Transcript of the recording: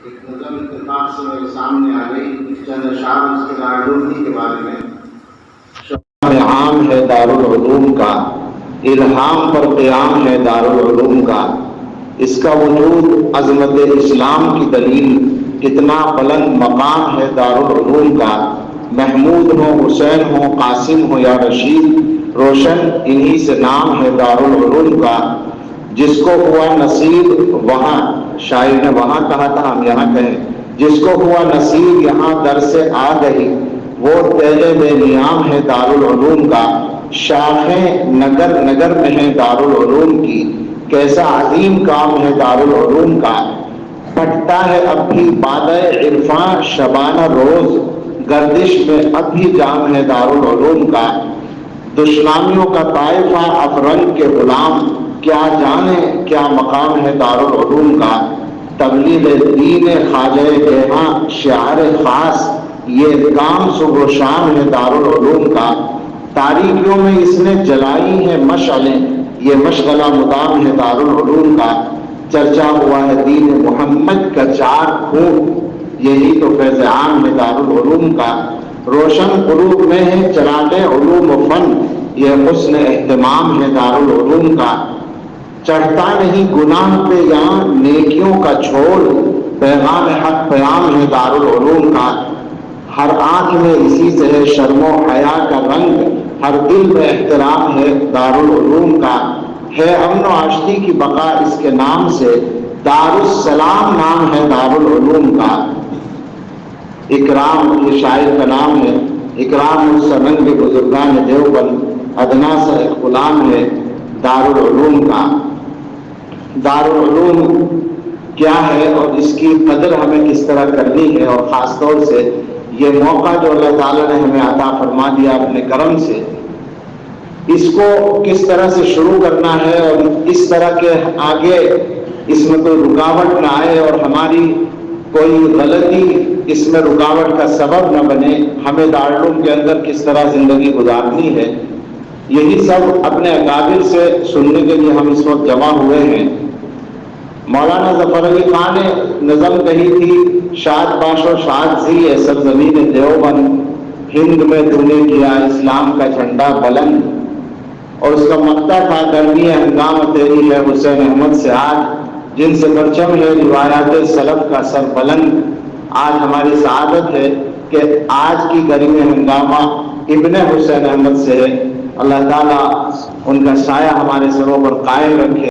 ایک نظم اتفاق سے میرے سامنے آ گئی چند اشعار اس کے دارالعلوم کے بارے میں. شعار عام ہے دارالعلوم کا، الہام پر قیام ہے دارالعلوم کا، اس کا وجود عظمت اسلام کی دلیل، کتنا بلند مقام ہے دارالعلوم کا. محمود ہو، حسین ہو، قاسم ہو یا رشید، روشن انہی سے نام ہے دارالعلوم کا. جس کو ہوا نصیب وہاں، شاعر نے وہاں کہا تھا، ہم یہاں کہیں، جس کو ہوا نصیب یہاں در سے آ گئی، وہ تیغ بے نیام ہے دارالعلوم کا. شاخیں نگر نگر میں ہیں دارالعلوم کی، کیسا عظیم کام ہے دارالعلوم کا. پھٹتا ہے اب بھی بادۂ عرفاں شبانہ روز، گردش میں اب بھی جام ہے دارالعلوم کا. دشنامیوں کا طائفہ افرنگ کے غلام، کیا جانے کیا مقام ہے دارالعلوم کا. تبلیغ دین خواجہ گہاں شعار خاص، یہ کام صبح و شام ہے دارالعلوم کا. تاریکیوں میں اس نے جلائی ہیں مشعلیں، یہ مشغلہ مدام ہے دارالعلوم کا. چرچا ہوا ہے دین محمد کا چار خون، یہی تو فیض عام ہے دارالعلوم کا. روشن قلوب میں ہے چراغ علوم و فن، یہ حسن اہتمام ہے دارالعلوم کا. چڑھتا نہیں گناہ پہ یہاں نیکیوں کا چھوڑ، پیغام حق پیام ہے دارالعلوم کا. ہر آنکھ میں اسی سے ہے شرم و حیا کا رنگ، ہر دل میں احترام ہے دارالعلوم کا. ہے امن و آشتی کی بقا اس کے نام سے، دارالسلام نام ہے دارالعلوم کا. اکرام یہ شاعر کا نام ہے. اکرام السنگ بزرگان دیوبند، ادنا سا ایک غلام ہے دارالعلوم کا. دارالعلوم کیا ہے اور اس کی قدر ہمیں کس طرح کرنی ہے، اور خاص طور سے یہ موقع جو اللہ تعالیٰ نے ہمیں عطا فرما دیا اپنے کرم سے، اس کو کس طرح سے شروع کرنا ہے اور اس طرح کے آگے اس میں کوئی رکاوٹ نہ آئے اور ہماری کوئی غلطی اس میں رکاوٹ کا سبب نہ بنے. ہمیں دارالعلوم کے اندر کس طرح زندگی گزارنی ہے، یہی سب اپنے اکابر سے سننے کے لیے ہم اس وقت جمع ہوئے ہیں. مولانا ظفر علی خان نے نظم کہی تھی، شاد باش و شاد زی ہے سرزمین دیوبند، ہند میں تو نے کیا اسلام کا جھنڈا بلند. اور اس کا مقطع تھا، گرمی ہنگام تیری ہے حسین احمد سے آج، جن سے پرچم ہے روایات سلف کا سر بلند. آج ہماری سعادت ہے کہ آج کی گرمی ہنگامہ ابن حسین احمد سے ہے. اللہ تعالیٰ ان کا سایہ ہمارے سروں پر قائم رکھے.